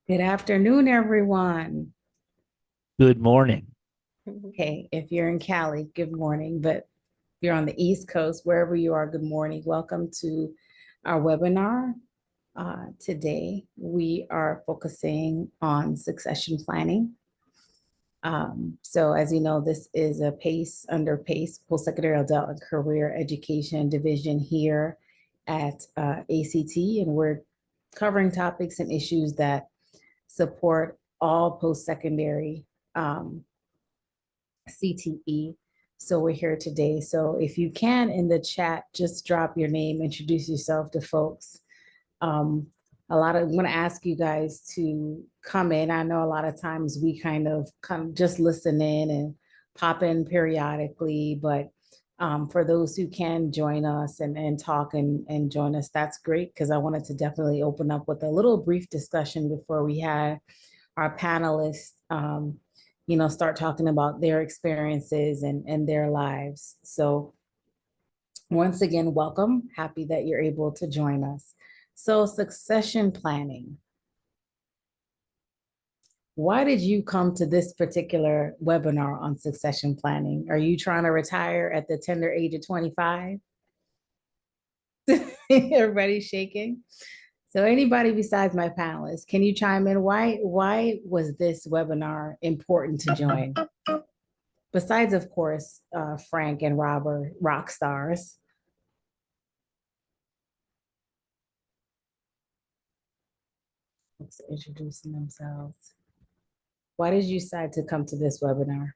Good afternoon, everyone. Good morning. Okay, if you're in Cali, good morning. But if you're on the East Coast, wherever you are, good morning. Welcome to our webinar. Today, we are focusing on succession planning. So as you know, this is a PACE under PACE, Post-Secondary Adult and Career Education Division here at ACT, and we're covering topics and issues that support all post-secondary CTE. So we're here today. So if you can in the chat, just drop your name, introduce yourself to folks. Um, I'm going to ask you guys to come in. I know a lot of times we kind of come just listen in and pop in periodically, but for those who can join us and talk and join us, that's great because I wanted to definitely open up with a little brief discussion before we had our panelists, start talking about their experiences and their lives. So once again, welcome. Happy that you're able to join us. So succession planning. Why did you come to this particular webinar on succession planning? Are you trying to retire at the tender age of 25? Everybody's shaking. So anybody besides my panelists, can you chime in? Why was this webinar important to join? Besides, of course, Frank and Rob are rock stars. Folks introducing themselves. Why did you decide to come to this webinar?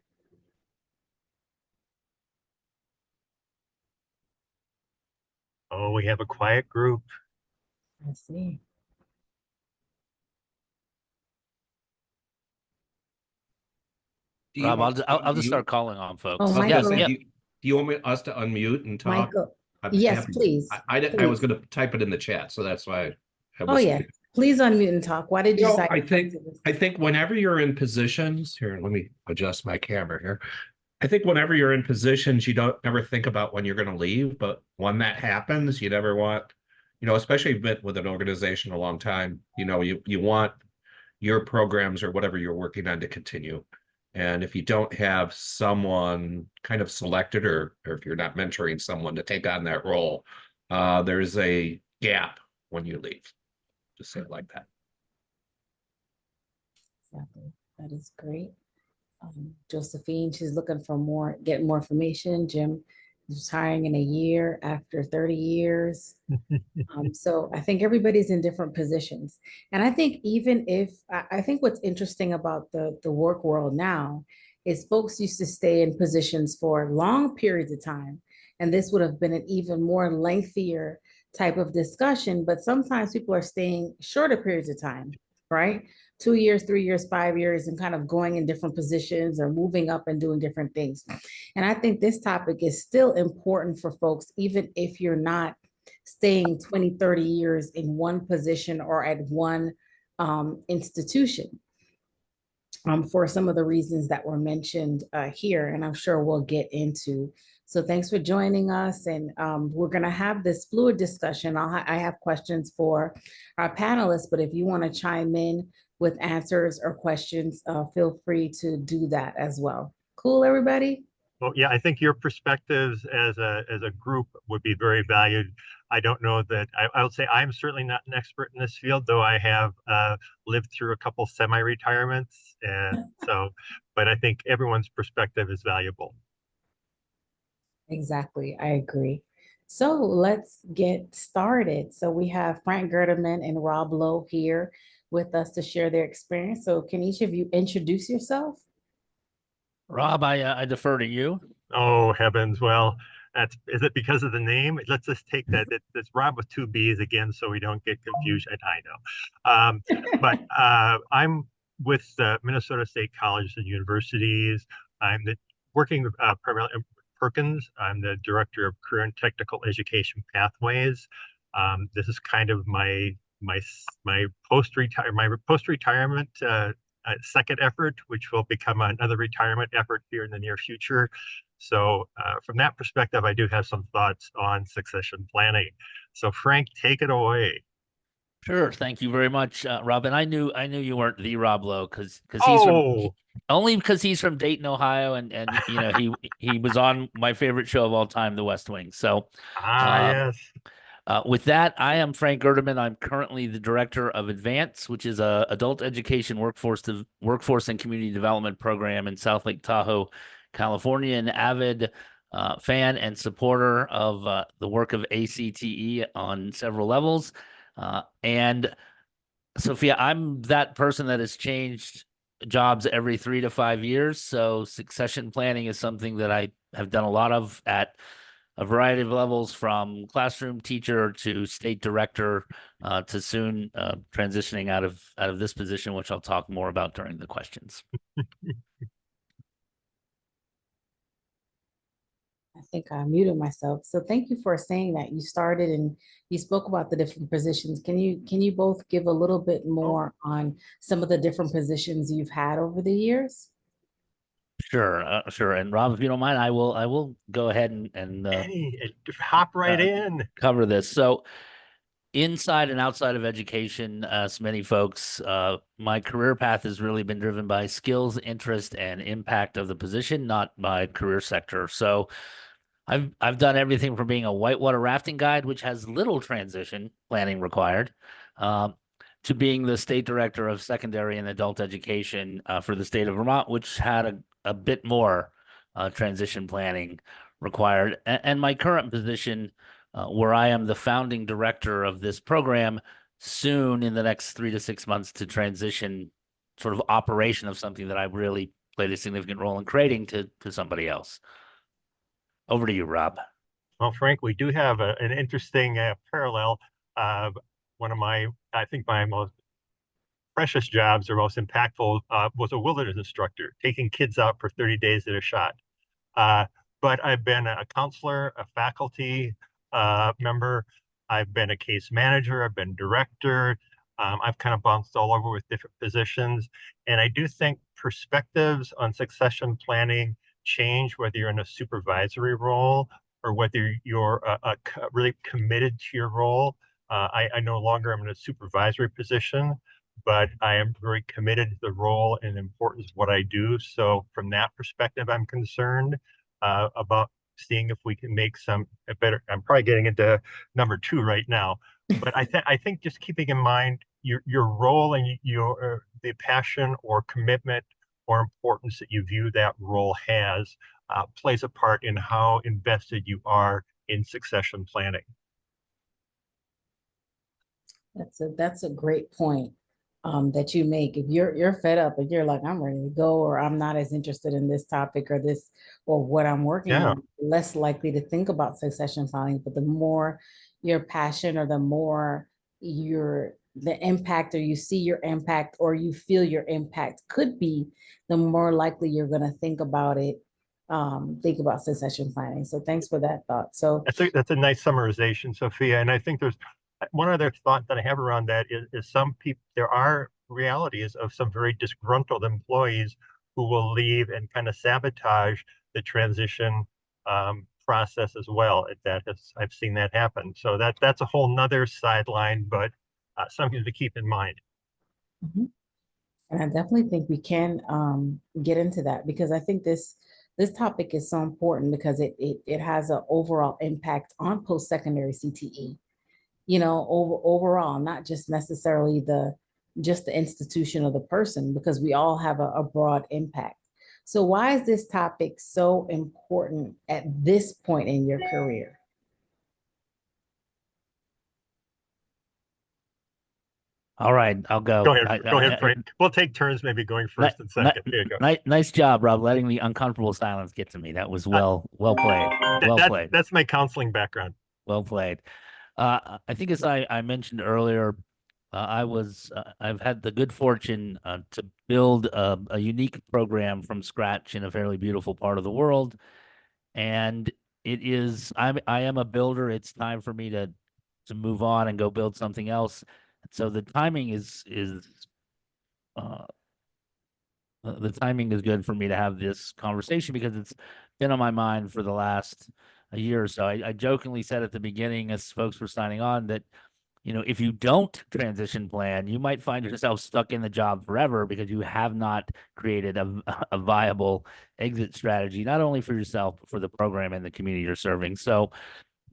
Oh, we have a quiet group. I see. Rob, I'll just start calling on Oh, folks. Yes, Michael. yeah. Do you want us to unmute and talk? Michael. I'm Yes, happy. please. I was going to type it in the chat, so that's why I Oh, was. yeah. Please unmute and talk. Why did you decide I to come think to this? I think whenever you're in positions here, let me adjust my camera here. I think whenever you're in positions, you don't ever think about when you're going to leave, but when that happens, you never want, especially if you've been with an organization a long time, you want your programs or whatever you're working on to continue. And if you don't have someone kind of selected, or if you're not mentoring someone to take on that role, there's a gap when you leave. Just say it like that. Exactly. That is great. Josephine, she's looking for getting more information. Jim is retiring in a year after 30 years. So I think everybody's in different positions. And I think even if, I think what's interesting about the work world now is folks used to stay in positions for long periods of time. And this would have been an even more lengthier type of discussion, but sometimes people are staying shorter periods of time, right? 2 years, 3 years, 5 years, and kind of going in different positions or moving up and doing different things. And I think this topic is still important for folks, even if you're not staying 20, 30 years in one position or at one institution, for some of the reasons that were mentioned here, and I'm sure we'll get into. So thanks for joining us, and we're going to have this fluid discussion. I have questions for our panelists, but if you want to chime in with answers or questions, feel free to do that as well. Cool, everybody? Well, yeah, I think your perspectives as a group would be very valued. I don't know that I would say I'm certainly not an expert in this field, though I have lived through a couple semi-retirements, and so, but I think everyone's perspective is valuable. Exactly, I agree. So let's get started. So we have Frank Gerdeman and Rob Lowe here with us to share their experience. So can each of you introduce yourself? Rob, I defer to you. Oh heavens! Well, is it because of the name? Let's just take that. It's Rob with two B's again, so we don't get confusion. I know, but I'm with Minnesota State Colleges and Universities. Working primarily in Perkins. I'm the director of career and technical education pathways. This is kind of my post retirement second effort, which will become another retirement effort here in the near future. So from that perspective, I do have some thoughts on succession planning. So Frank, take it away. Sure. Thank you very much, Rob. And I knew you weren't the Rob Lowe because Oh, only because he's from Dayton, Ohio, and you know he was on my favorite show of all time, The West Wing. So, uh, yes. with that, I am Frank Gerdeman. I'm currently the director of Advance, which is a adult education workforce and community development program in South Lake Tahoe, California. An avid fan and supporter of the work of ACTE on several levels. And Sophia, I'm that person that has changed jobs every 3 to 5 years. So succession planning is something that I have done a lot of at a variety of levels, from classroom teacher to state director, to soon transitioning out of this position, which I'll talk more about during the questions. I think I muted myself. So thank you for saying that. You started and you spoke about the different positions. Can you both give a little bit more on some of the different positions you've had over the years? Sure. And Rob, if you don't mind, I will go ahead and Hop right in. cover this. So, inside and outside of education, as many folks, my career path has really been driven by skills, interest, and impact of the position, not by career sector. So I've done everything from being a whitewater rafting guide, which has little transition planning required, um, to being the state director of secondary and adult education for the state of Vermont, which had a bit more transition planning required. And my current position, where I am the founding director of this program, soon in the next 3 to 6 months to transition sort of operation of something that I really played a significant role in creating to somebody else. Over to you, Rob. Well, Frank, we do have an interesting parallel. One of I think my most precious jobs or most impactful was a wilderness instructor, taking kids out for 30 days at a shot. But I've been a counselor, a faculty member. I've been a case manager. I've been director. I've kind of bounced all over with different positions. And I do think perspectives on succession planning change whether you're in a supervisory role or whether you're really committed to your role. I no longer am in a supervisory position, but I am very committed to the role and the importance of what I do. So from that perspective, I'm concerned about seeing if we can make some better. I'm probably getting into number two right now, but I think just keeping in mind your role and your the passion or commitment or importance that you view that role has plays a part in how invested you are in succession planning. That's a great point that you make. If you're fed up and you're like, I'm ready to go, or I'm not as interested in this topic or this or what I'm working Yeah. on, less likely to think about succession planning. But the more your passion or the more the impact or you see your impact or you feel your impact could be, the more likely you're going to think about it, think about succession planning. So thanks for that thought. So That's a nice summarization, Sophia. And I think there's one other thought that I have around that is some people, there are realities of some very disgruntled employees who will leave and kind of sabotage the transition process as well. I've seen that happen. So that's a whole nother sideline, but something to keep in mind. Mhm. And I definitely think we can get into that because I think this topic is so important because it has an overall impact on post-secondary CTE. You know, overall, not just necessarily just the institution or the person, because we all have a broad impact. So why is this topic so important at this point in your career? All right, I'll go. Go ahead, Frank. We'll take turns maybe going first and second. Here you go. Nice job, Rob, letting the uncomfortable silence get to me. That was well played. Well played. That's my counseling background. Well played. I think as I mentioned earlier, I've had the good fortune to build a unique program from scratch in a fairly beautiful part of the world, and I am a builder. It's time for me to move on and go build something else. So the timing is good for me to have this conversation because it's been on my mind for the last a year or so. I jokingly said at the beginning as folks were signing on that if you don't transition plan, you might find yourself stuck in the job forever because you have not created a viable exit strategy, not only for yourself, but for the program and the community you're serving. So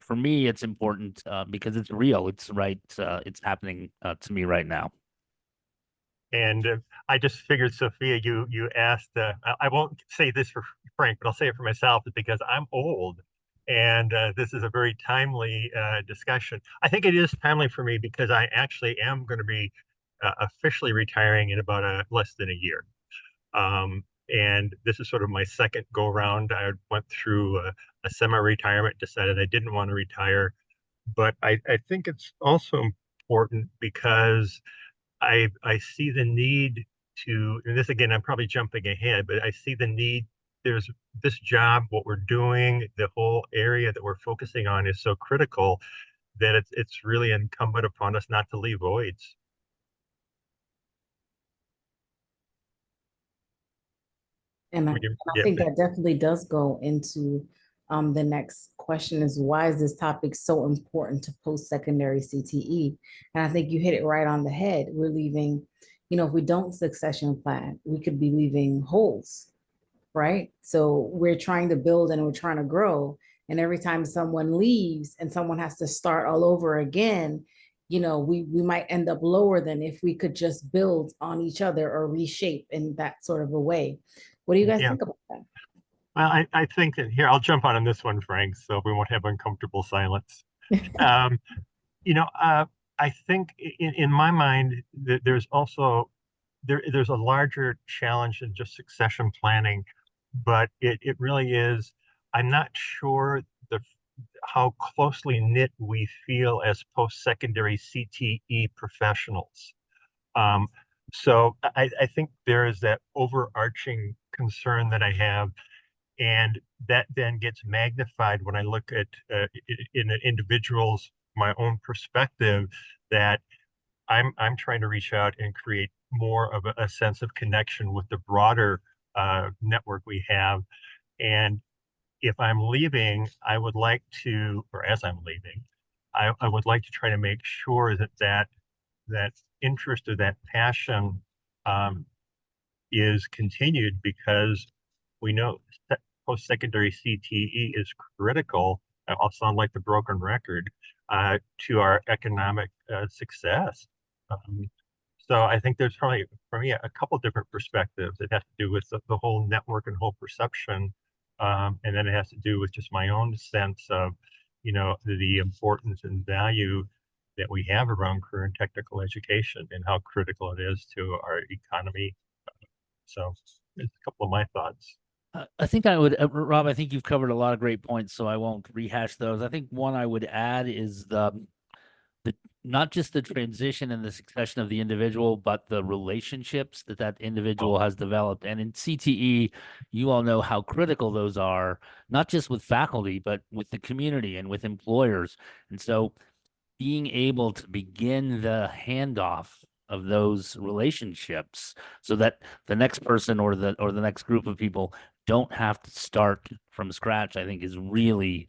for me, it's important because it's real. It's right. It's happening to me right now. And I just figured, Sophia, you asked. I won't say this for Frank, but I'll say it for myself, because I'm old, and this is a very timely discussion. I think it is timely for me because I actually am going to be officially retiring in about less than a year. And this is sort of my second go round. I went through a semi-retirement, decided I didn't want to retire, but I think it's also important because I see the need to, and this again, I'm probably jumping ahead, but I see the need. There's this job, what we're doing, the whole area that we're focusing on is so critical that it's really incumbent upon us not to leave voids. And I Yeah. think that definitely does go into the next question is, why is this topic so important to post-secondary CTE? And I think you hit it right on the head. We're leaving, if we don't succession plan, we could be leaving holes, right? So we're trying to build and we're trying to grow. And every time someone leaves and someone has to start all over again, we might end up lower than if we could just build on each other or reshape in that sort of a way. What do you guys Yeah. think about that? Well, I think that here, I'll jump on this one, Frank, so we won't have uncomfortable silence. Um, I think in my mind that there's also there's a larger challenge than just succession planning, but it really is. I'm not sure how closely knit we feel as post-secondary CTE professionals. Um, so I think there is that overarching concern that I have, and that then gets magnified when I look at in an individual's my own perspective, that I'm trying to reach out and create more of a sense of connection with the broader network we have. And if I'm leaving, I would like to, or as I'm leaving, I would like to try to make sure that interest or that passion um, is continued, because we know post-secondary CTE is critical. I'll sound like the broken record to our economic success. Um, so I think there's probably, for me, a couple different perspectives. It has to do with the whole network and whole perception. And then it has to do with just my own sense of, the importance and value that we have around career and technical education and how critical it is to our economy. So there's a couple of my thoughts. I think I would, Rob, I think you've covered a lot of great points, so I won't rehash those. I think one I would add is the not just the transition and the succession of the individual, but the relationships that individual has developed. And in CTE, you all know how critical those are, not just with faculty, but with the community and with employers. And so being able to begin the handoff of those relationships so that the next person or the next group of people don't have to start from scratch, I think is really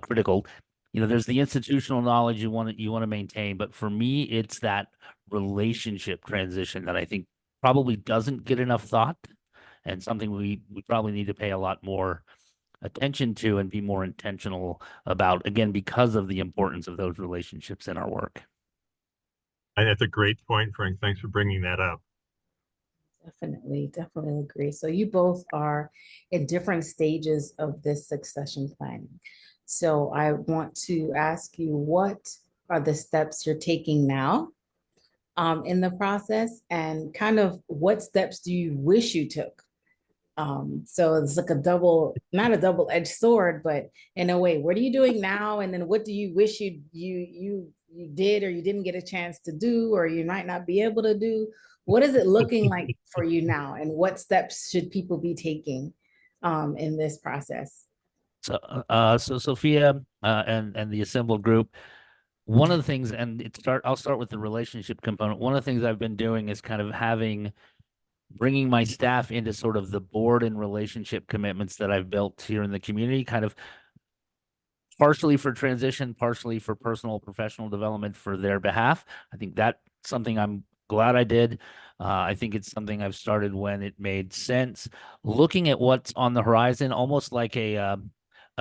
critical. There's the institutional knowledge you want to maintain, but for me, it's that relationship transition that I think probably doesn't get enough thought, and something we probably need to pay a lot more attention to and be more intentional about, again, because of the importance of those relationships in our work. And that's a great point, Frank. Thanks for bringing that up. Definitely agree. So you both are at different stages of this succession planning. So I want to ask you, what are the steps you're taking now in the process, and kind of what steps do you wish you took? So it's like not a double-edged sword, but in a way, what are you doing now? And then what do you wish you did, or you didn't get a chance to do, or you might not be able to do? What is it looking like for you now? And what steps should people be taking in this process? So Sophia and the assembled group, one of the things, and I'll start with the relationship component. One of the things I've been doing is kind of bringing my staff into sort of the board and relationship commitments that I've built here in the community, kind of partially for transition, partially for personal professional development for their behalf. I think that's something I'm glad I did. I think it's something I've started when it made sense. Looking at what's on the horizon, almost like a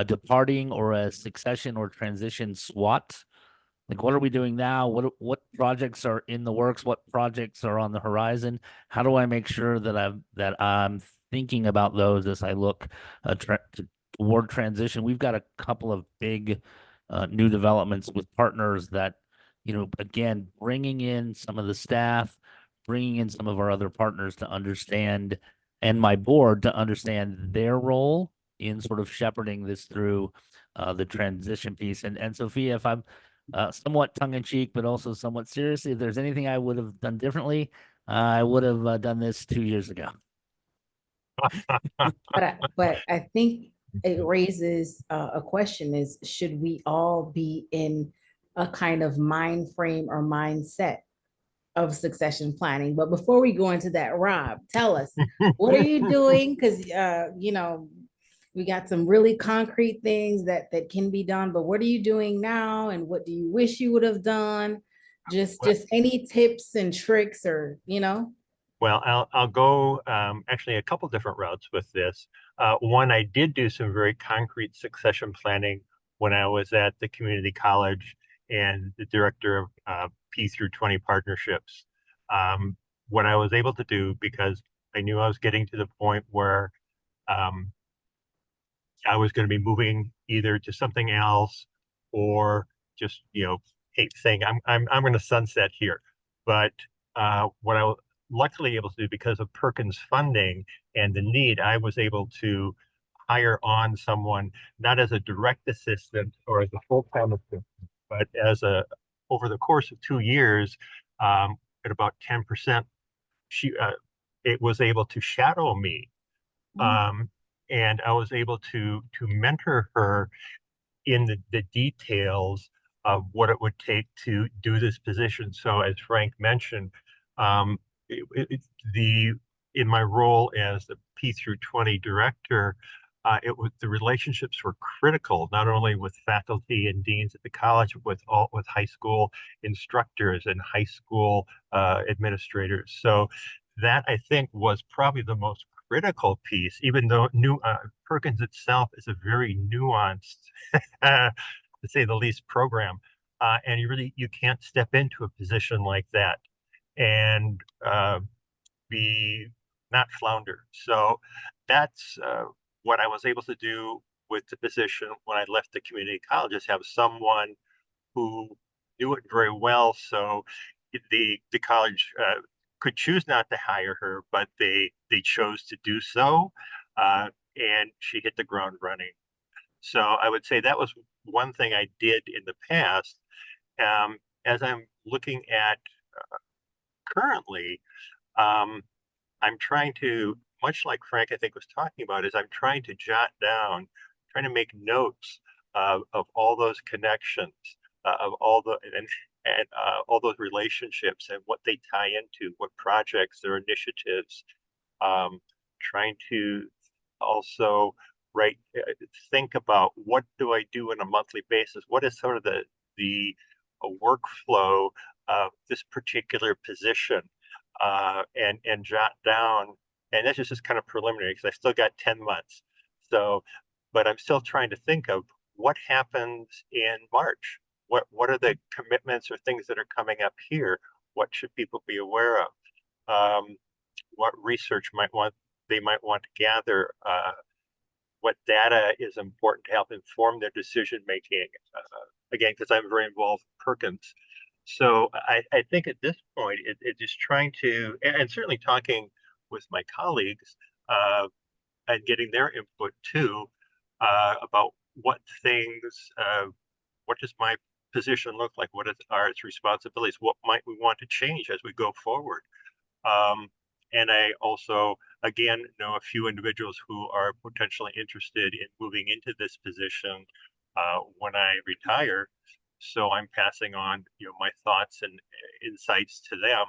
departing or a succession or transition SWOT. Like, what are we doing now? What projects are in the works? What projects are on the horizon? How do I make sure that I'm thinking about those as I look toward transition? We've got a couple of big new developments with partners that, again, bringing in some of the staff, bringing in some of our other partners to understand, and my board to understand their role in sort of shepherding this through the transition piece. And Sophia, if I'm somewhat tongue in cheek, but also somewhat seriously, if there's anything I would have done differently, I would have done this 2 years ago. But I think it raises a question is, should we all be in a kind of mind frame or mindset of succession planning? But before we go into that, Rob, tell us, what are you doing? Because, we got some really concrete things that can be done, but what are you doing now? And what do you wish you would have done? Just any tips and tricks or, Well, I'll go actually a couple different routes with this. One, I did do some very concrete succession planning when I was at the community college and the director of P through 20 partnerships. What I was able to do, because I knew I was getting to the point where I was going to be moving either to something else or just, saying I'm going to sunset here. But what I was luckily able to do, because of Perkins funding and the need, I was able to hire on someone, not as a direct assistant or as a full-time assistant, but as over the course of 2 years, at about 10%, it was able to shadow me. And I was able to mentor her in the details of what it would take to do this position. So as Frank mentioned, in my role as the P through 20 director, the relationships were critical, not only with faculty and deans at the college, but with high school instructors and high school administrators. So that, I think, was probably the most critical piece, even though Perkins itself is a very nuanced, to say the least, program. And you can't step into a position like that and be not flounder. So that's what I was able to do with the position when I left the community college, is have someone who knew it very well. So the college could choose not to hire her, but they chose to do so, and she hit the ground running. So I would say that was one thing I did in the past. As I'm looking at currently, I'm trying to, much like Frank, I think, was talking about, is I'm trying to jot down, trying to make notes of all those connections, of all all those relationships and what they tie into, what projects or initiatives. Trying to also think about, what do I do on a monthly basis? What is sort of the workflow of this particular position? And jot down, and that's just kind of preliminary because I still got 10 months. So, but I'm still trying to think of what happens in March. What are the commitments or things that are coming up here? What should people be aware of? What research they might want to gather? What data is important to help inform their decision making? Again, because I'm very involved in Perkins. So I think at this point, it is trying to, and certainly talking with my colleagues and getting their input too, about what things, what does my position look like? What are its responsibilities? What might we want to change as we go forward? And I also, again, know a few individuals who are potentially interested in moving into this position when I retire. So I'm passing on, my thoughts and insights to them.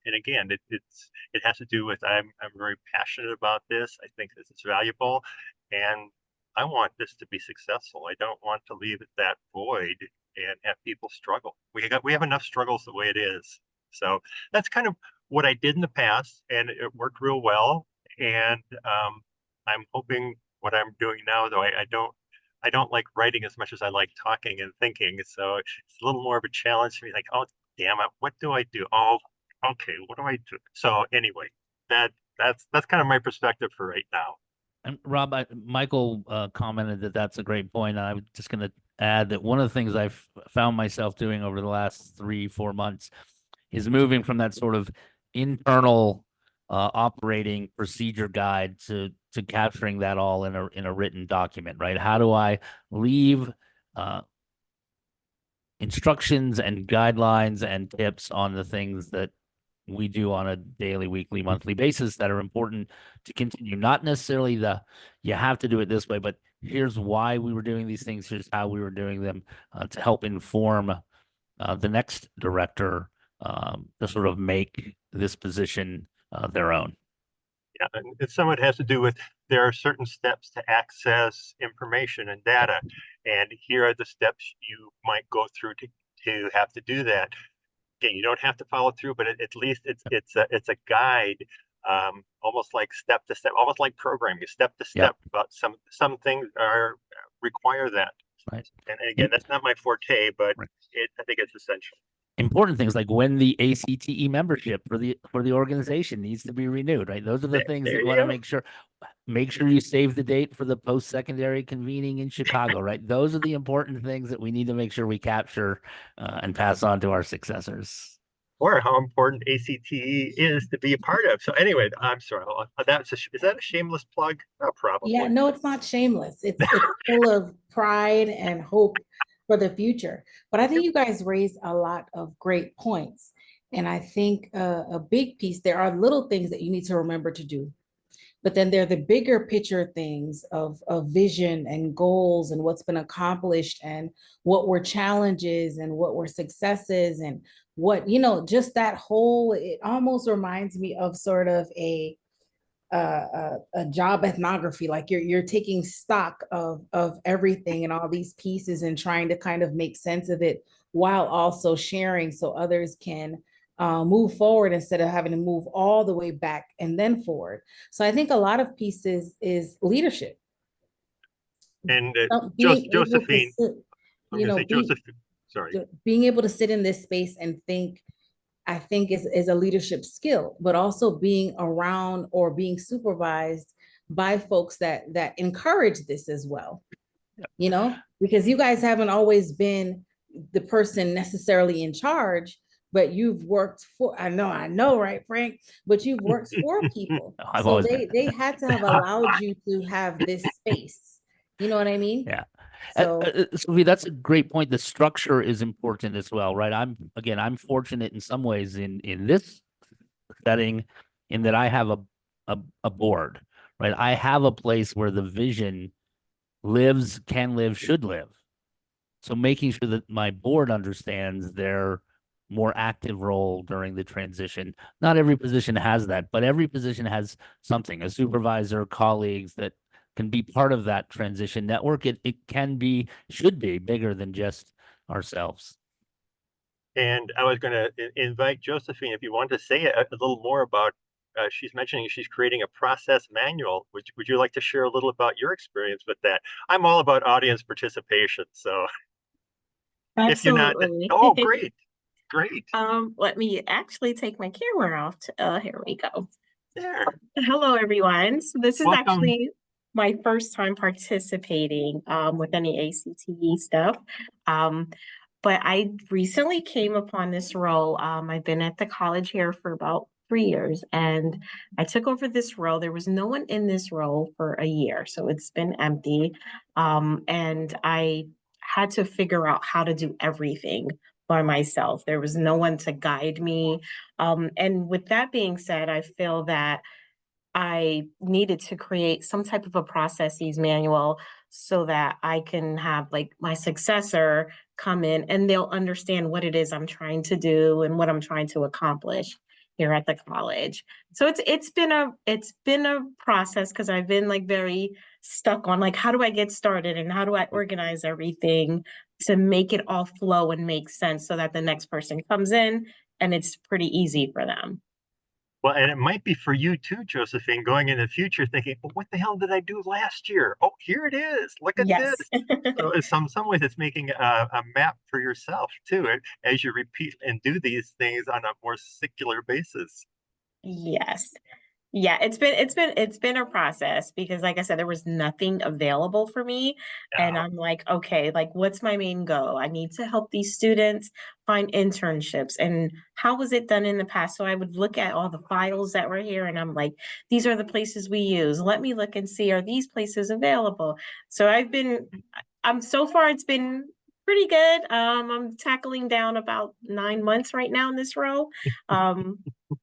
And again, it has to do with, I'm very passionate about this. I think this is valuable, and I want this to be successful. I don't want to leave that void and have people struggle. We have enough struggles the way it is. So that's kind of what I did in the past, and it worked real well. And I'm hoping what I'm doing now, though, I don't like writing as much as I like talking and thinking. So it's a little more of a challenge to me. Like, oh damn it, what do I do? Oh, okay, what do I do? So anyway, that's kind of my perspective for right now. And Rob, Michael commented that that's a great point. And I'm just going to add that one of the things I've found myself doing over the last 3-4 months is moving from that sort of internal operating procedure guide to capturing that all in a written document, right? How do I leave instructions and guidelines and tips on the things that we do on a daily, weekly, monthly basis that are important to continue? Not necessarily you have to do it this way, but here's why we were doing these things. Here's how we were doing them to help inform the next director to sort of make this position their own. Yeah, and some of it has to do with there are certain steps to access information and data, and here are the steps you might go through to have to do that. Again, you don't have to follow through, but at least it's a guide, almost like step to step, almost like programming, step to step. But some things require that. Right. And again, that's not my forte, but right. I think it's essential. Important things like when the ACTE membership for the organization needs to be renewed, right? Those are the things that you want to make sure you save the date for the post-secondary convening in Chicago, right? Those are the important things that we need to make sure we capture and pass on to our successors. Or how important ACTE is to be a part of. So anyway, I'm sorry. Is that a shameless plug? Oh, probably. Yeah, no, it's not shameless. It's full of pride and hope for the future. But I think you guys raised a lot of great points. And I think a big piece, there are little things that you need to remember to do. But then there are the bigger picture things of vision and goals and what's been accomplished and what were challenges and what were successes and what, just that whole, it almost reminds me of sort of a job ethnography, like you're taking stock of everything and all these pieces and trying to kind of make sense of it while also sharing so others can move forward instead of having to move all the way back and then forward. So I think a lot of pieces is leadership. And Josephine, sorry, being able to sit in this space and think, I think is a leadership skill, but also being around or being supervised by folks that encourage this as well. Yep. Because you guys haven't always been the person necessarily in charge, but you've worked for, I know, right, Frank? But you've worked for people. So they had to have allowed you to have this space. You know what I mean? Yeah. So Sophie, that's a great point. The structure is important as well, right? I'm fortunate in some ways in this setting in that I have a board, right? I have a place where the vision lives, can live, should live. So making sure that my board understands their more active role during the transition. Not every position has that, but every position has something, a supervisor, colleagues that can be part of that transition network. It should be bigger than just ourselves. And I was going to invite Josephine, if you want to say a little more about, she's mentioning she's creating a process manual. Would you like to share a little about your experience with that? I'm all about audience participation. So absolutely. If you're not, oh, great. Great. Let me actually take my camera off. Here we go. There. Hello, everyone. So this is Welcome. actually my first time participating with any ACTE stuff. But I recently came upon this role. I've been at the college here for about 3 years, and I took over this role. There was no one in this role for a year, so it's been empty. And I had to figure out how to do everything by myself. There was no one to guide me. And with that being said, I feel that I needed to create some type of a processes manual so that I can have like my successor come in and they'll understand what it is I'm trying to do and what I'm trying to accomplish. here at the college. So it's been a process because I've been like very stuck on like how do I get started and how do I organize everything to make it all flow and make sense so that the next person comes in and it's pretty easy for them. Well, and it might be for you too, Josephine, going in the future thinking, well, what the hell did I do last year? Oh, here it is. Look at this. Yes. So in some ways, it's making a map for yourself too, as you repeat and do these things on a more secular basis. Yes. Yeah, it's been a process because like I said, there was nothing available for me. And Yeah. I'm like, okay, like what's my main goal? I need to help these students find internships. And how was it done in the past? So I would look at all the files that were here and I'm like, these are the places we use. Let me look and see, are these places available? So I'm so far it's been pretty good. I'm tackling down about 9 months right now in this role.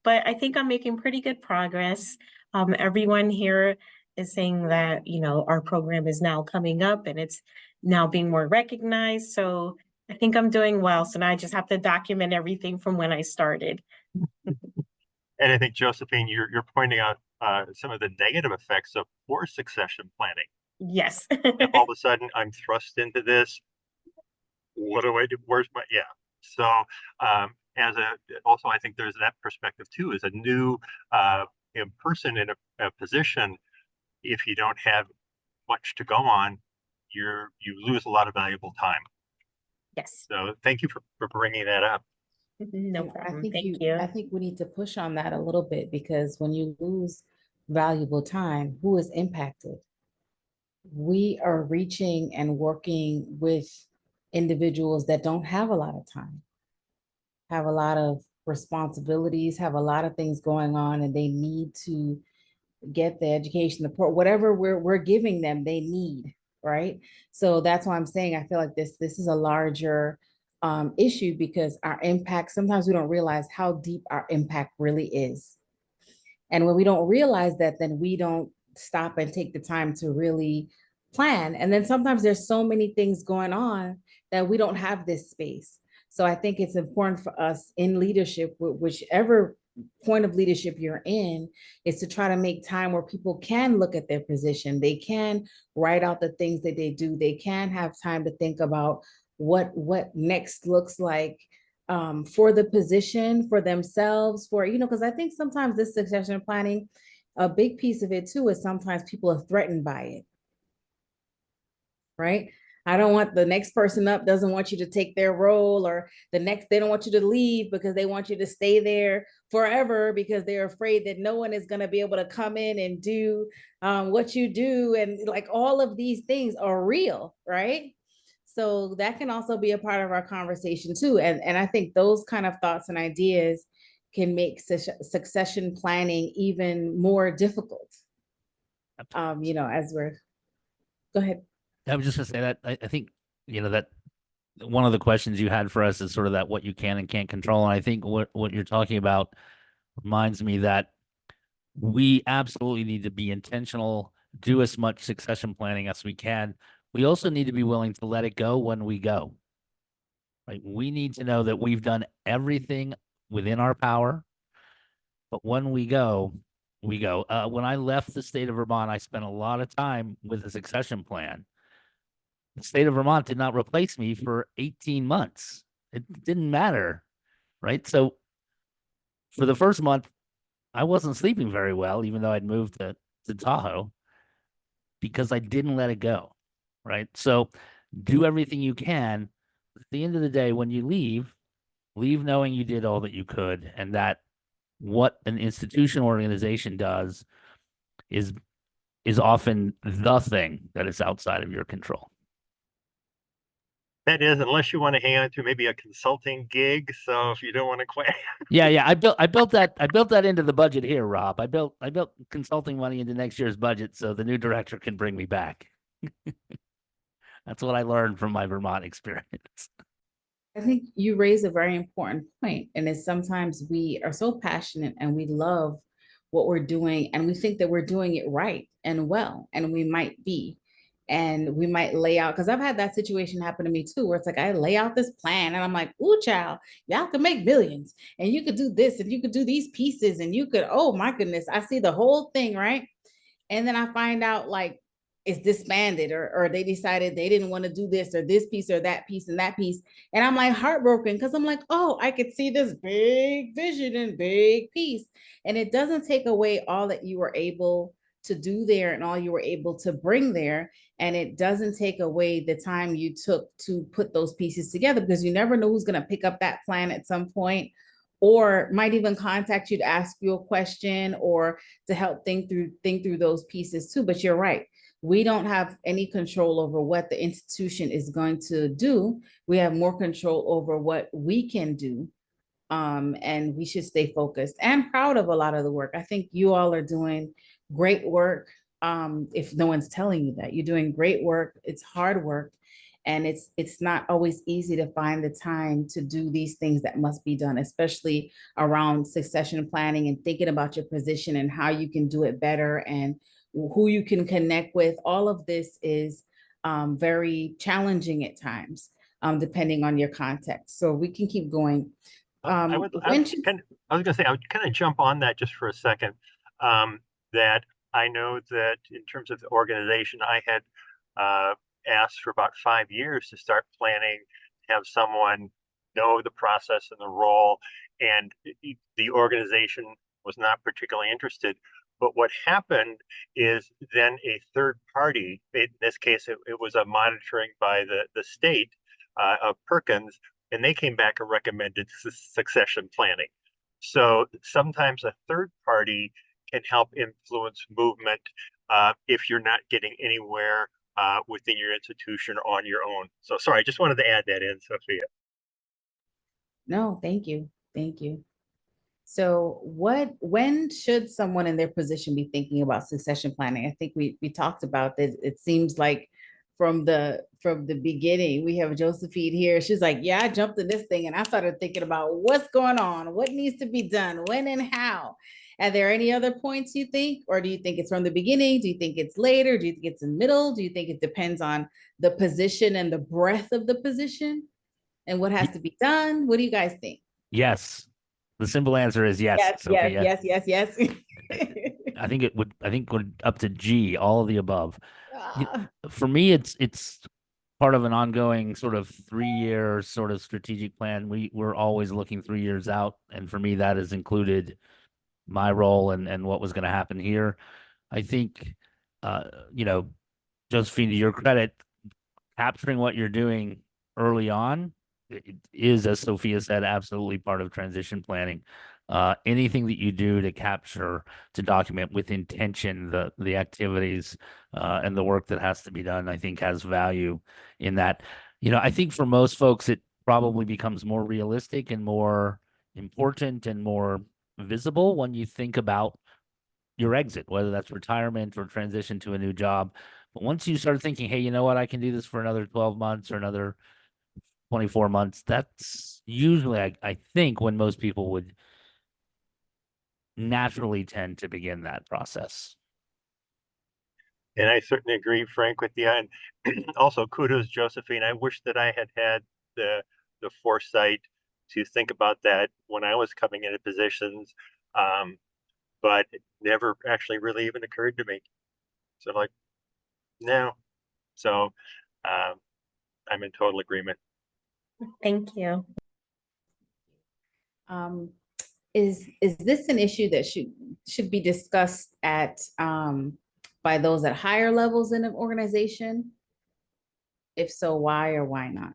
But I think I'm making pretty good progress. Everyone here is saying that, you know, our program is now coming up and it's now being more recognized. So I think I'm doing well. So now I just have to document everything from when I started. And I think, Josephine, you're pointing out some of the negative effects of poor succession planning. Yes. If all of a sudden I'm thrust into this, what do I do? Where's my, yeah. So also I think there's that perspective too, as a new person in a position, if you don't have much to go on, you lose a lot of valuable time. Yes. So thank you for bringing that up. No And problem. I think Thank you. I think we need to push on that a little bit because when you lose valuable time, who is impacted? We are reaching and working with individuals that don't have a lot of time, have a lot of responsibilities, have a lot of things going on, and they need to get the education, the whatever we're giving them, they need, right? So that's why I'm saying I feel like this is a larger issue because our impact, sometimes we don't realize how deep our impact really is. And when we don't realize that, then we don't stop and take the time to really plan. And then sometimes there's so many things going on that we don't have this space. So I think it's important for us in leadership, whichever point of leadership you're in, is to try to make time where people can look at their position. They can write out the things that they do. They can have time to think about what next looks like for the position, for themselves, for, you know, because I think sometimes this succession planning, a big piece of it too is sometimes people are threatened by it, right? I don't want the next person up doesn't want you to take their role, or the next, they don't want you to leave because they want you to stay there forever because they're afraid that no one is going to be able to come in and do what you do. And like all of these things are real, right? So that can also be a part of our conversation too. And I think those kind of thoughts and ideas can make succession planning even more difficult. You know, as we're, go ahead. I was just gonna say that I think, you know, that one of the questions you had for us is sort of that what you can and can't control. And I think what you're talking about reminds me that we absolutely need to be intentional, do as much succession planning as we can. We also need to be willing to let it go when we go. Right? We need to know that we've done everything within our power, but when we go, we go. When I left the state of Vermont, I spent a lot of time with a succession plan. The state of Vermont did not replace me for 18 months. It didn't matter, right? So for the first month, I wasn't sleeping very well, even though I'd moved to Tahoe, because I didn't let it go, right? So do everything you can. At the end of the day, when you leave knowing you did all that you could, and that what an institution or organization does is often the thing that is outside of your control. That is, unless you want to hang on to maybe a consulting gig. So if you don't want to quit. Yeah. I built that into the budget here, Rob. I built consulting money into next year's budget so the new director can bring me back. That's what I learned from my Vermont experience. I think you raise a very important point, and it's sometimes we are so passionate and we love what we're doing and we think that we're doing it right and well, and we might be. And we might lay out, because I've had that situation happen to me too, where it's like I lay out this plan and I'm like, ooh, child, y'all can make millions and you could do this and you could do these pieces and you could, oh my goodness, I see the whole thing, right? And then I find out like it's disbanded, or they decided they didn't want to do this or this piece or that piece and that piece. And I'm like heartbroken because I'm like, oh, I could see this big vision and big piece. And it doesn't take away all that you were able to do there and all you were able to bring there. And it doesn't take away the time you took to put those pieces together, because you never know who's going to pick up that plan at some point, or might even contact you to ask you a question or to help think through those pieces too. But you're right. We don't have any control over what the institution is going to do. We have more control over what we can do. And we should stay focused and proud of a lot of the work. I think you all are doing great work. If no one's telling you that, you're doing great work. It's hard work. And it's not always easy to find the time to do these things that must be done, especially around succession planning and thinking about your position and how you can do it better and who you can connect with. All of this is very challenging at times, depending on your context. So we can keep going. I was gonna say, I would kind of jump on that just for a second. That I know that in terms of the organization, I had asked for about 5 years to start planning, to have someone know the process and the role, and the organization was not particularly interested. But what happened is then a third party, in this case, it was a monitoring by the state of Perkins, and they came back and recommended succession planning. So sometimes a third party can help influence movement if you're not getting anywhere within your institution on your own. So sorry, I just wanted to add that in, Sophia. No, thank you. Thank you. So when should someone in their position be thinking about succession planning? I think we talked about this. It seems like from the beginning, we have Josephine here. She's like, yeah, I jumped in this thing and I started thinking about what's going on, what needs to be done, when and how. Are there any other points you think, or do you think it's from the beginning? Do you think it's later? Do you think it's in the middle? Do you think it depends on the position and the breadth of the position and what has to be done? What do you guys think? Yes. The simple answer is yes, Yes, Sophia. yes. I think would up to G, all of the above. Ah, For me, it's part of an ongoing sort of 3-year sort of strategic plan. We're always looking 3 years out, and for me, that has included my role and what was going to happen here. I think, you know, Josephine, to your credit, capturing what you're doing early on is, as Sophia said, absolutely part of transition planning. Anything that you do to capture, to document with intention the activities and the work that has to be done, I think has value in that. I think for most folks, it probably becomes more realistic and more important and more visible when you think about your exit, whether that's retirement or transition to a new job. But once you start thinking, hey, you know what, I can do this for another 12 months or another 24 months, that's usually, I think, when most people would naturally tend to begin that process. And I certainly agree, Frank, with you. And also kudos, Josephine. I wish that I had had the foresight to think about that when I was coming into positions, but it never actually really even occurred to me. So like, no. So I'm in total agreement. Thank you. Is this an issue that should be discussed at by those at higher levels in an organization? If so, why or why not?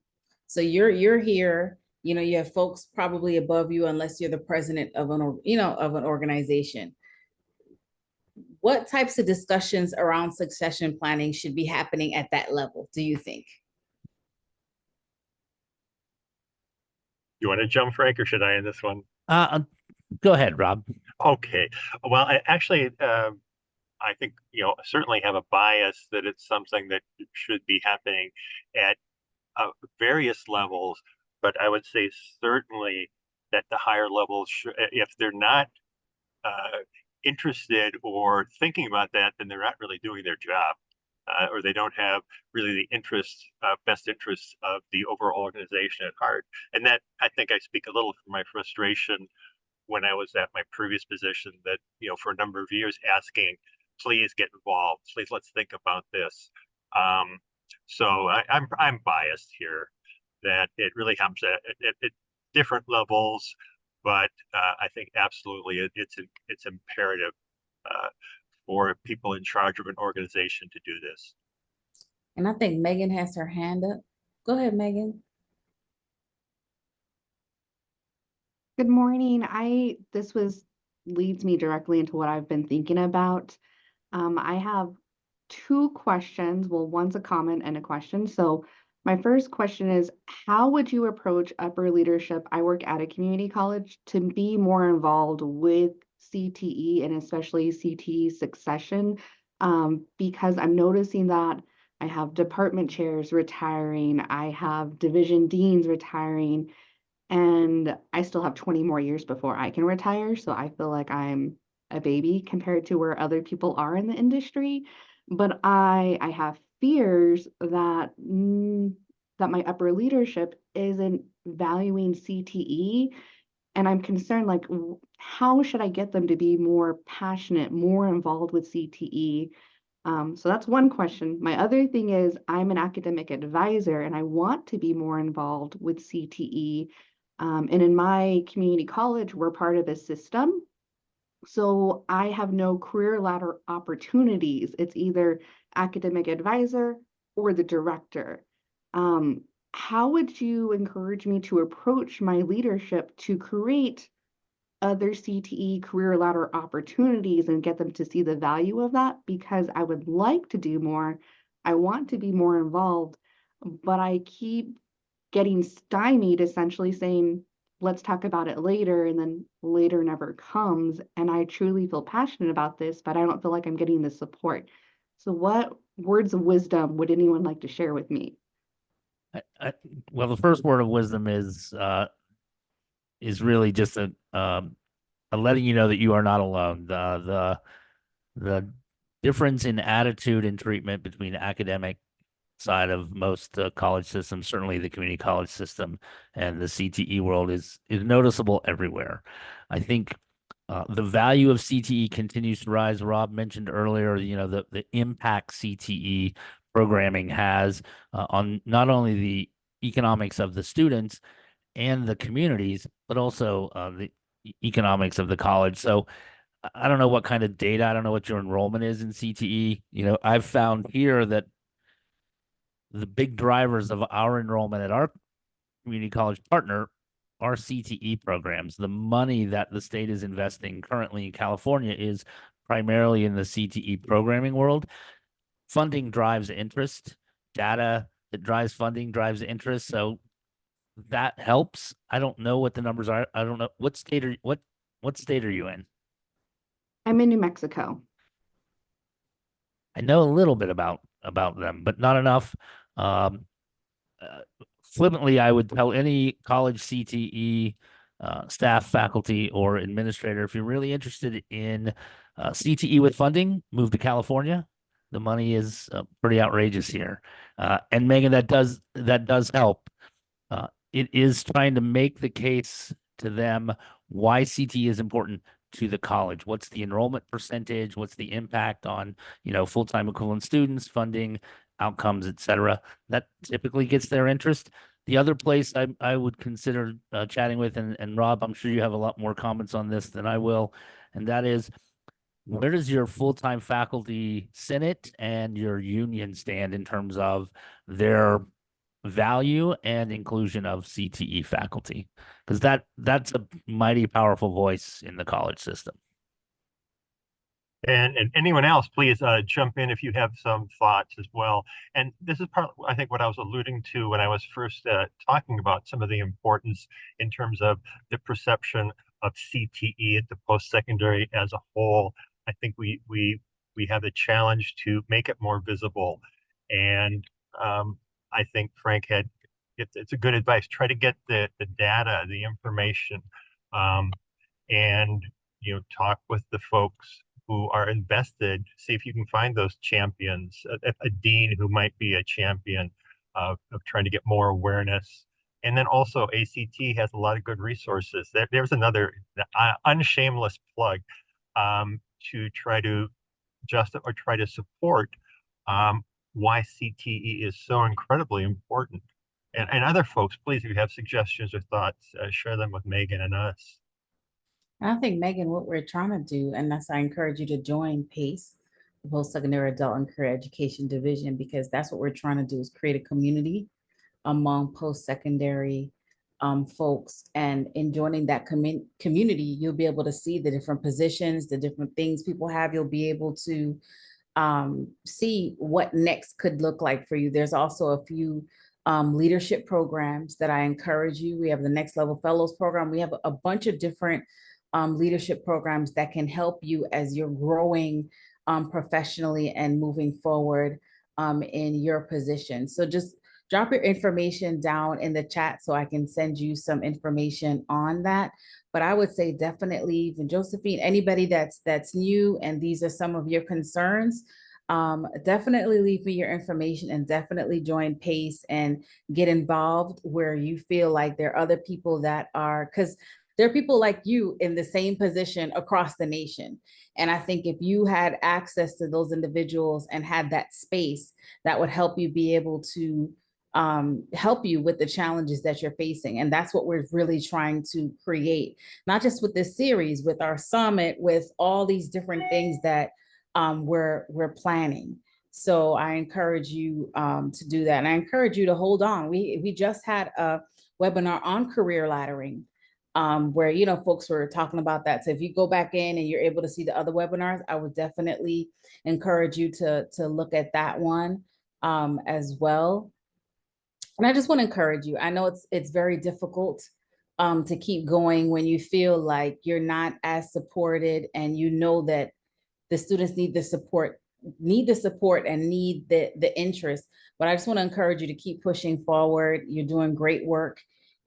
So you're here, you have folks probably above you, unless you're the president of an organization. What types of discussions around succession planning should be happening at that level, do you think? You want to jump, Frank, or should I in this one? Go ahead, Rob. Okay. Well, I think, certainly have a bias that it's something that should be happening at various levels, but I would say certainly that the higher levels, if they're not interested or thinking about that, then they're not really doing their job. or they don't have really the interests, best interests of the overall organization at heart. And that, I think I speak a little from my frustration when I was at my previous position that, for a number of years asking, please get involved, please let's think about this. So I'm biased here that it really comes at different levels, but I think absolutely it's imperative for people in charge of an organization to do this. And I think Megan has her hand up. Go ahead, Megan. Good morning. This leads me directly into what I've been thinking about. I have two questions. Well, one's a comment and a question. So my first question is, how would you approach upper leadership? I work at a community college to be more involved with CTE and especially CTE succession, because I'm noticing that I have department chairs retiring, I have division deans retiring, and I still have 20 more years before I can retire. So I feel like I'm a baby compared to where other people are in the industry. But I have fears that that my upper leadership isn't valuing CTE. And I'm concerned, like, how should I get them to be more passionate, more involved with CTE? So that's one question. My other thing is I'm an academic advisor and I want to be more involved with CTE. And in my community college, we're part of a system. So I have no career ladder opportunities. It's either academic advisor or the director. How would you encourage me to approach my leadership to create other CTE career ladder opportunities and get them to see the value of that? Because I would like to do more. I want to be more involved, but I keep getting stymied, essentially saying, let's talk about it later, and then later never comes. And I truly feel passionate about this, but I don't feel like I'm getting the support. So what words of wisdom would anyone like to share with me? Well, the first word of wisdom is really just a letting you know that you are not alone. The difference in attitude and treatment between academic side of most college systems, certainly the community college system and the CTE world, is noticeable everywhere. I think the value of CTE continues to rise. Rob mentioned earlier, the impact CTE programming has on not only the economics of the students and the communities, but also the economics of the college. So I don't know what kind of data, I don't know what your enrollment is in CTE. I've found here that the big drivers of our enrollment at our community college partner are CTE programs. The money that the state is investing currently in California is primarily in the CTE programming world. Funding drives interest. Data that drives funding drives interest. So that helps. I don't know what the numbers are. I don't know what state are you in? I'm in New Mexico. I know a little bit about them, but not enough. Um, Flippantly, I would tell any college CTE staff, faculty, or administrator, if you're really interested in CTE with funding, move to California. The money is pretty outrageous here. And Megan, that does help. It is trying to make the case to them why CTE is important to the college. What's the enrollment percentage? What's the impact on, full-time equivalent students, funding, outcomes, et cetera? That typically gets their interest. The other place I would consider chatting with, and Rob, I'm sure you have a lot more comments on this than I will, and that is, where does your full-time faculty senate and your union stand in terms of their value and inclusion of CTE faculty? Because that's a mighty powerful voice in the college system. And anyone else, please jump in if you have some thoughts as well. And this is part, I think, what I was alluding to when I was first talking about some of the importance in terms of the perception of CTE at the post-secondary as a whole. I think we have a challenge to make it more visible. And I think Frank had, it's a good advice. Try to get the data, the information, and talk with the folks who are invested. See if you can find those champions, a dean who might be a champion of trying to get more awareness. And then also ACT has a lot of good resources. There's another unshameless plug to try to justify or try to support why CTE is so incredibly important. And other folks, please, if you have suggestions or thoughts, share them with Megan and us. And I think, Megan, what we're trying to do, and that's, I encourage you to join PACE, the Post-Secondary Adult and Career Education Division, because that's what we're trying to do, is create a community among post-secondary folks. And in joining that community, you'll be able to see the different positions, the different things people have. You'll be able to see what next could look like for you. There's also a few leadership programs that I encourage you. We have the Next Level Fellows program. We have a bunch of different leadership programs that can help you as you're growing professionally and moving forward in your position. So just drop your information down in the chat so I can send you some information on that. But I would say definitely, even Josephine, anybody that's new and these are some of your concerns, definitely leave me your information and definitely join PACE and get involved where you feel like there are other people that are, because there are people like you in the same position across the nation. And I think if you had access to those individuals and had that space, that would help you be able to help you with the challenges that you're facing. And that's what we're really trying to create, not just with this series, with our summit, with all these different things that we're planning. So I encourage you to do that. And I encourage you to hold on. We just had a webinar on career laddering where, you know, folks were talking about that. So if you go back in and you're able to see the other webinars, I would definitely encourage you to look at that one as well. And I just want to encourage you. I know it's very difficult to keep going when you feel like you're not as supported and you know that the students need the support and need the interest. But I just want to encourage you to keep pushing forward. You're doing great work.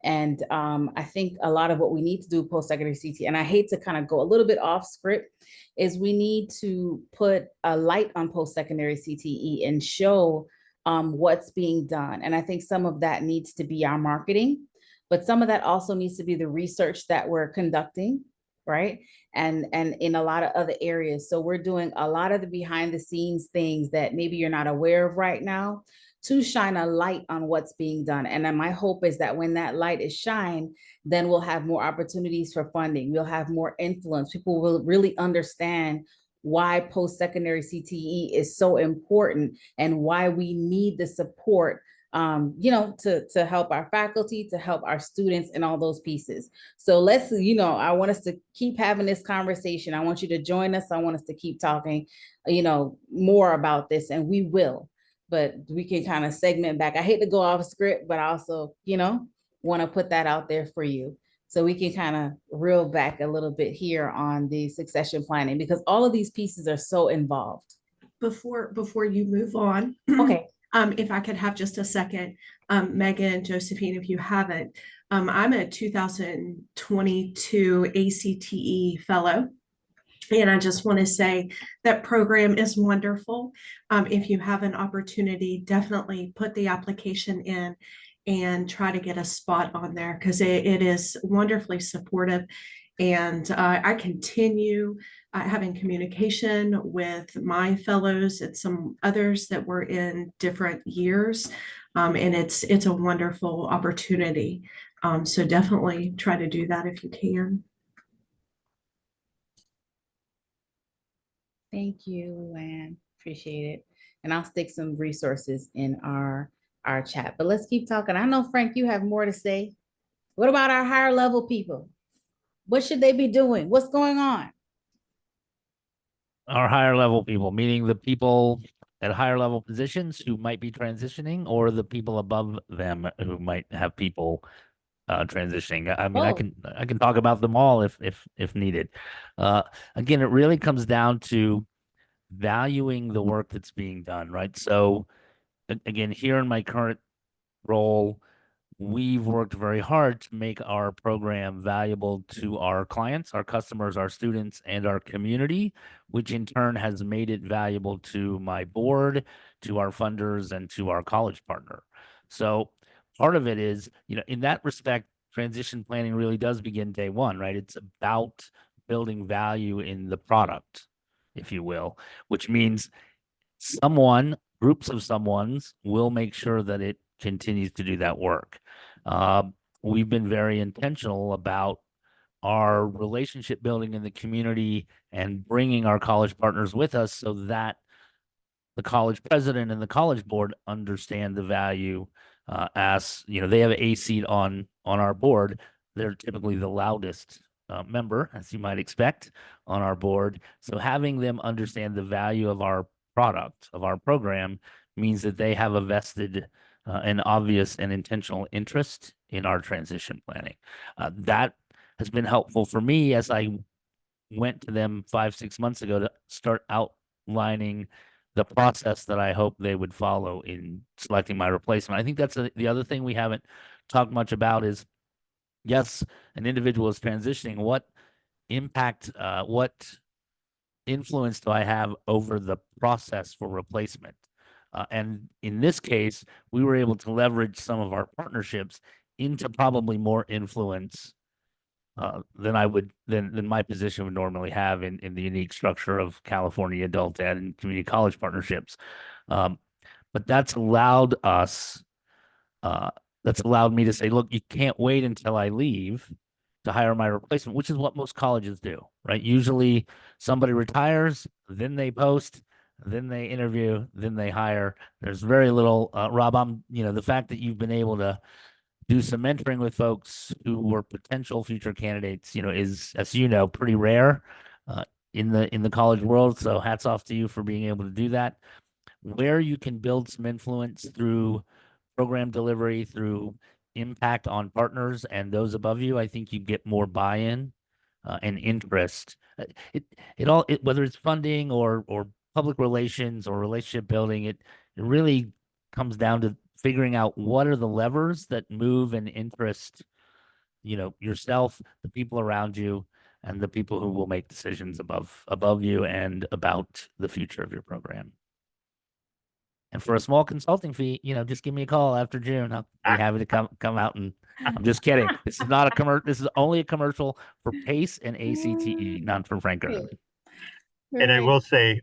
And I think a lot of what we need to do post-secondary CTE, and I hate to kind of go a little bit off script, is we need to put a light on post-secondary CTE and show what's being done. And I think some of that needs to be our marketing, but some of that also needs to be the research that we're conducting, right? And in a lot of other areas. So we're doing a lot of the behind the scenes things that maybe you're not aware of right now to shine a light on what's being done. And then my hope is that when that light is shined, then we'll have more opportunities for funding. We'll have more influence. People will really understand why post-secondary CTE is so important and why we need the support, you know, to help our faculty, to help our students and all those pieces. So let's, you know, I want us to keep having this conversation. I want you to join us. I want us to keep talking, you know, more about this, and we will, but we can kind of segment back. I hate to go off script, but I also, you know, want to put that out there for you. So we can kind of reel back a little bit here on the succession planning, because all of these pieces are so involved. Before you move on, Okay. If I could have just a second, Megan, Josephine, if you haven't, I'm a 2022 ACTE fellow. And I just want to say that program is wonderful. If you have an opportunity, definitely put the application in and try to get a spot on there, because it is wonderfully supportive. And I continue having communication with my fellows and some others that were in different years. And it's a wonderful opportunity. So definitely try to do that if you can. Thank you, Luann. Appreciate it. And I'll stick some resources in our chat. But let's keep talking. I know, Frank, you have more to say. What about our higher level people? What should they be doing? What's going on? Our higher level people, meaning the people at higher level positions who might be transitioning, or the people above them who might have people transitioning. I mean, Oh. I can talk about them all if needed. Again, it really comes down to valuing the work that's being done, right? So again, here in my current role, we've worked very hard to make our program valuable to our clients, our customers, our students, and our community, which in turn has made it valuable to my board, to our funders, and to our college partner. So part of it is, in that respect, transition planning really does begin day one, right? It's about building value in the product, if you will, which means groups of someones will make sure that it continues to do that work. We've been very intentional about our relationship building in the community and bringing our college partners with us so that the college president and the college board understand the value. As they have a seat on our board. They're typically the loudest member, as you might expect, on our board. So having them understand the value of our product, of our program, means that they have a vested and obvious and intentional interest in our transition planning. That has been helpful for me as I went to them 5-6 months ago to start outlining the process that I hope they would follow in selecting my replacement. I think that's the other thing we haven't talked much about is, yes, an individual is transitioning. What impact, what influence do I have over the process for replacement? And in this case, we were able to leverage some of our partnerships into probably more influence than my position would normally have in the unique structure of California adult ed and community college partnerships. But that's allowed me to say, look, you can't wait until I leave to hire my replacement, which is what most colleges do, right? Usually somebody retires, then they post, then they interview, then they hire. There's very little, Rob, the fact that you've been able to do some mentoring with folks who were potential future candidates, is, as you know, pretty rare in the college world. So hats off to you for being able to do that. Where you can build some influence through program delivery, through impact on partners and those above you, I think you get more buy-in and interest. Whether it's funding or public relations or relationship building, it really comes down to figuring out what are the levers that move and interest, yourself, the people around you, and the people who will make decisions above you and about the future of your program. And for a small consulting fee, just give me a call after June. I'll be happy to come out and I'm just kidding. This is not a commercial. This is only a commercial for PACE and ACTE, not for Frank Erman. And I will say,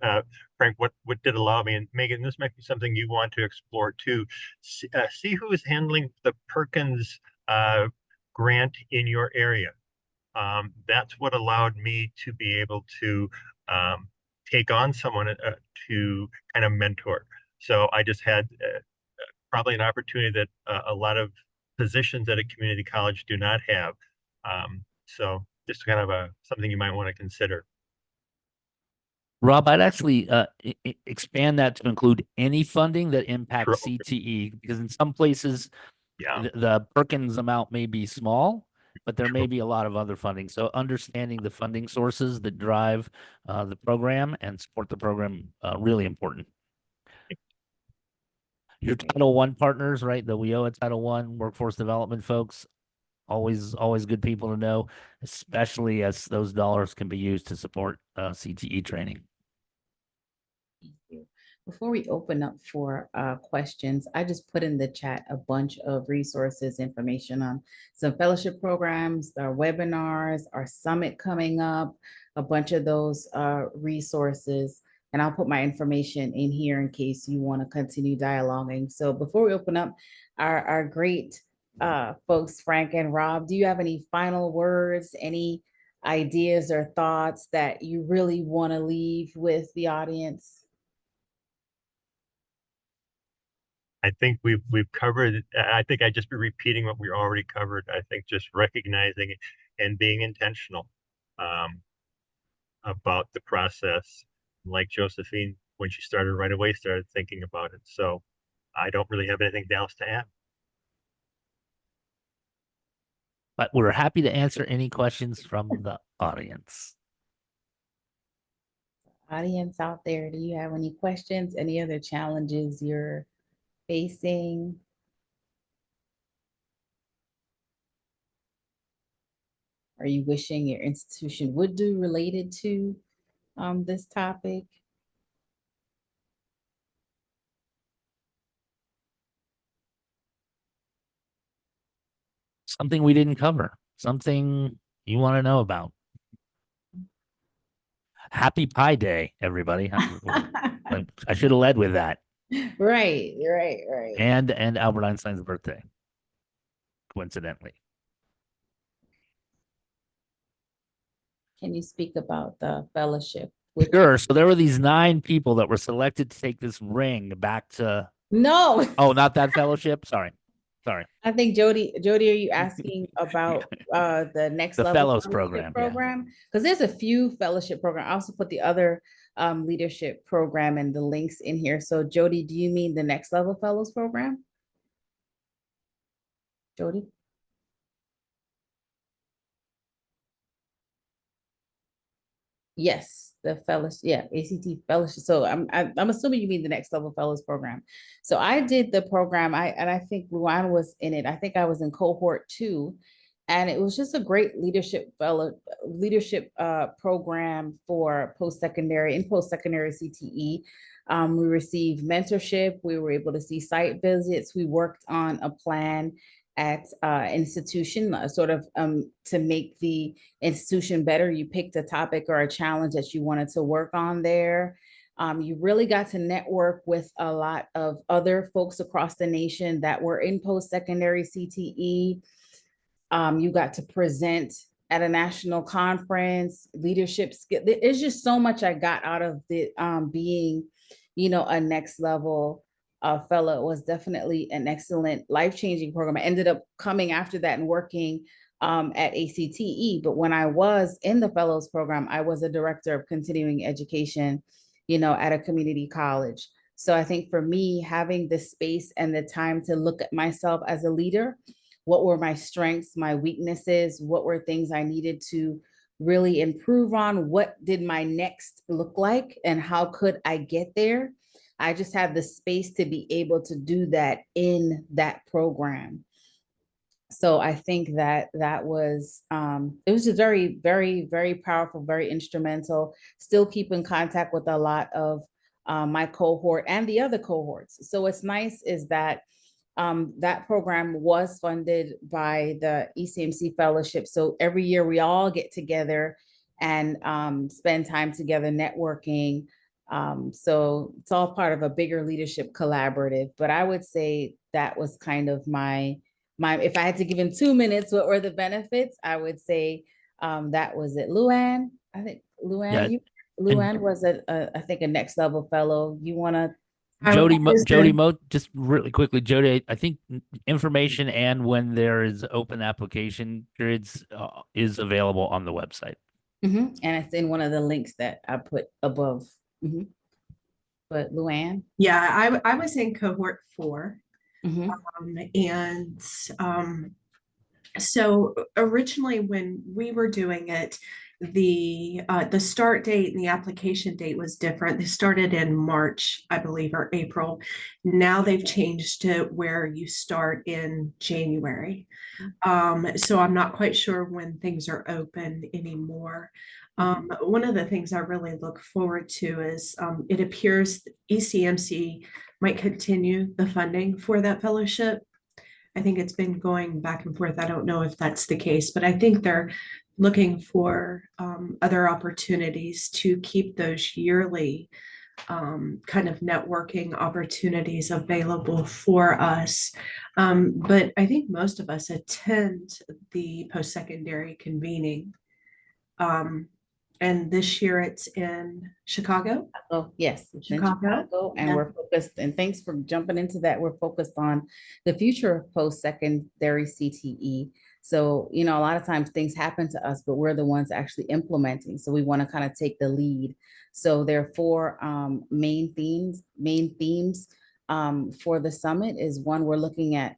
Frank, what did allow me, and Megan, this might be something you want to explore too. See who is handling the Perkins grant in your area. That's what allowed me to be able to take on someone to kind of mentor. So I just had probably an opportunity that a lot of positions at a community college do not have. So just kind of something you might want to consider. Rob, I'd actually expand that to include any funding that impacts Sure. CTE, because in some places, Yeah. the Perkins amount may be small, but there may Sure. be a lot of other funding. So understanding the funding sources that drive the program and support the program, really important. Your Title I partners, right? The WIOA Title I workforce development folks, always good people to know, especially as those dollars can be used to support CTE training. Thank you. Before we open up for questions, I just put in the chat a bunch of resources, information on some fellowship programs, our webinars, our summit coming up, a bunch of those resources. And I'll put my information in here in case you want to continue dialoguing. So before we open up, our great folks, Frank and Rob, do you have any final words, any ideas or thoughts that you really want to leave with the audience? I think we've covered. I think I'd just be repeating what we already covered. I think just recognizing it and being intentional about the process. Like Josephine, when she started right away, started thinking about it. So I don't really have anything else to add. But we're happy to answer any questions from the audience. Audience out there, do you have any questions, any other challenges you're facing? are you wishing your institution would do related to this topic? Something we didn't cover, something you want to know about. Happy Pi Day, everybody. I should have led with that. Right. And Albert Einstein's birthday, coincidentally. Can you speak about the fellowship? Sure. So there were these 9 people that were selected to take this ring back to. No. Oh, not that fellowship. Sorry. I think Jody, are you asking about the next The level fellows fellowship program, yeah. Because there's a few fellowship program. I also put the other leadership program and the links in here. So Jody, do you mean the next level fellows program? Jody? Yes, the fellows, yeah, ACT fellowship. So I'm assuming you mean the next level fellows program. So I did the program. I think Luan was in it. I think I was in cohort 2, and it was just a great leadership program for post-secondary CTE. We received mentorship. We were able to see site visits. We worked on a plan at institution, sort of to make the institution better. You picked a topic or a challenge that you wanted to work on there. You really got to network with a lot of other folks across the nation that were in post-secondary CTE. You got to present at a national conference, leadership skill. There's just so much I got out of the being, a next level fellow. It was definitely an excellent life-changing program. I ended up coming after that and working at ACTE. But when I was in the fellows program, I was a director of continuing education, at a community college. So I think for me, having the space and the time to look at myself as a leader, what were my strengths, my weaknesses, what were things I needed to really improve on, what did my next look like, and how could I get there? I just had the space to be able to do that in that program. So I think that was, it was just very, very, very powerful, very instrumental. Still keep in contact with a lot of my cohort and the other cohorts. So what's nice is that that program was funded by the ECMC Fellowship. So every year we all get together and spend time together networking. So it's all part of a bigger leadership collaborative. But I would say that was kind of my, if I had to give in 2 minutes, what were the benefits? I would say that was it. Luann, I think Luann, Yeah, Luann was I think a next level fellow. You want to? Jody, just really quickly, Jody, I think information and when there is open application periods is available on the website. And it's in one of the links that I put above. But Luann? Yeah, I was in cohort 4. Mm-hmm. So originally when we were doing it, the start date and the application date was different. They started in March, I believe, or April. Now they've changed to where you start in January. So I'm not quite sure when things are open anymore. One of the things I really look forward to is it appears ECMC might continue the funding for that fellowship. I think it's been going back and forth. I don't know if that's the case, but I think they're looking for other opportunities to keep those yearly kind of networking opportunities available for us. But I think most of us attend the post-secondary convening. And this year it's in Chicago. Oh, yes, it's in Chicago. Chicago, and we're focused, and thanks for jumping into that. We're focused on the future of post-secondary CTE. So, a lot of times things happen to us, but we're the ones actually implementing. So we want to kind of take the lead. So there are 4 main themes for the summit. Is one, we're looking at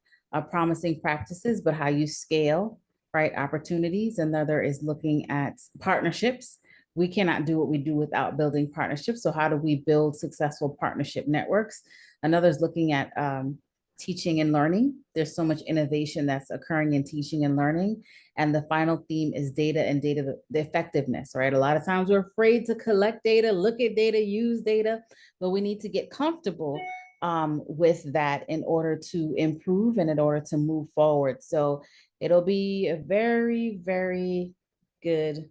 promising practices, but how you scale, right, opportunities. Another is looking at partnerships. We cannot do what we do without building partnerships. So how do we build successful partnership networks? Another is looking at teaching and learning. There's so much innovation that's occurring in teaching and learning. And the final theme is data and data, the effectiveness, right? A lot of times we're afraid to collect data, look at data, use data, but we need to get comfortable with that in order to improve and in order to move forward. So it'll be a very, very good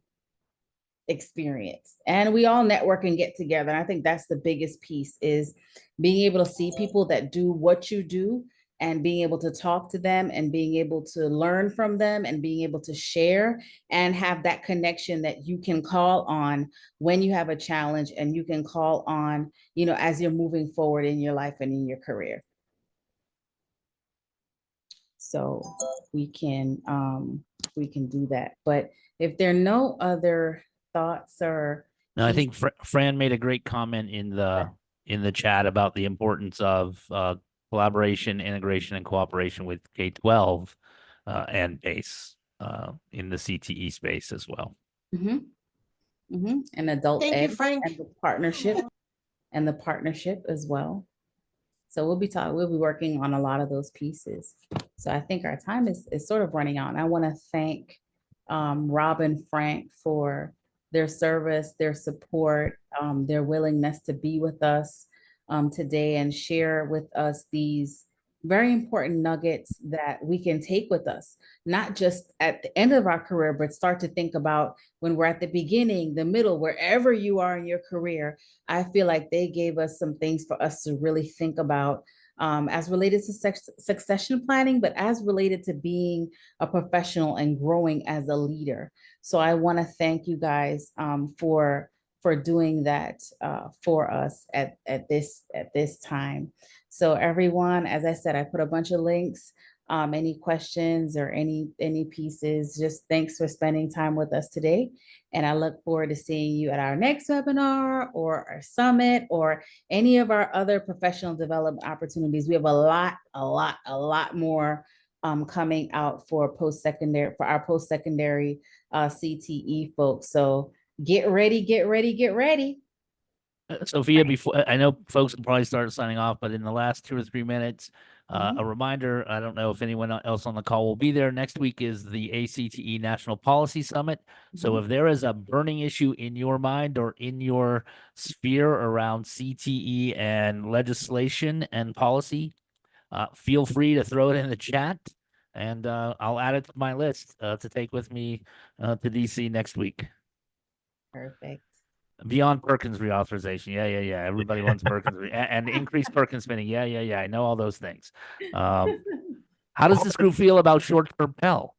experience. And we all network and get together. And I think that's the biggest piece, is being able to see people that do what you do and being able to talk to them and being able to learn from them and being able to share and have that connection that you can call on when you have a challenge, and you can call on, you know, as you're moving forward in your life and in your career. So we can do that. But if there are no other thoughts or No, I think Fran made a great comment in the chat about the importance of collaboration, integration, and cooperation with K-12 and PACE in the CTE space as well. and adult Thank you, ed Frank. and the partnership as well. So we'll be working on a lot of those pieces. So I think our time is sort of running out. And I want to thank Rob and Frank for their service, their support, their willingness to be with us today and share with us these very important nuggets that we can take with us, not just at the end of our career, but start to think about when we're at the beginning, the middle, wherever you are in your career. I feel like they gave us some things for us to really think about as related to succession planning, but as related to being a professional and growing as a leader. So I want to thank you guys for doing that for us at this time. So everyone, as I said, I put a bunch of links. Any questions or any pieces, just thanks for spending time with us today. And I look forward to seeing you at our next webinar or our summit or any of our other professional development opportunities. We have a lot more coming out for our post-secondary CTE folks. So get ready. Sophia, before I know folks will probably start signing off, but in the last 2 or 3 minutes, a reminder, I don't know if anyone else on the call will be there. Next week is the ACTE National Policy Summit. So if there is a burning issue in your mind or in your sphere around CTE and legislation and policy, feel free to throw it in the chat, and I'll add it to my list to take with me to DC next week. Perfect. Beyond Perkins reauthorization. Yeah. Everybody wants Perkins and increased Perkins spending. Yeah. I know all those things. How does this group feel about short-term Pell?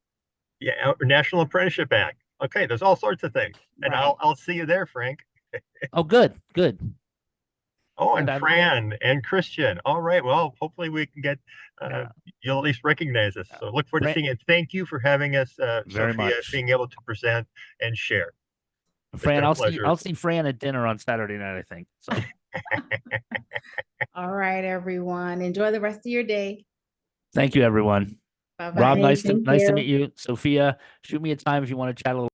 Yeah, National Apprenticeship Act. Okay, there's all sorts of things. And Right. I'll see you there, Frank. Oh, good. Oh, and And Fran and Christian. All right. Well, hopefully we can get you'll at least recognize us. So look forward to seeing it. Thank you for having us, Very Sophia, much. being able to present and share. Fran, I'll see Fran at dinner on Saturday night, I think. So All right, everyone. Enjoy the rest of your day. thank you, everyone. Bye-bye. Rob, nice to Thank you. meet you. Sophia, shoot me a time if you want to chat a little.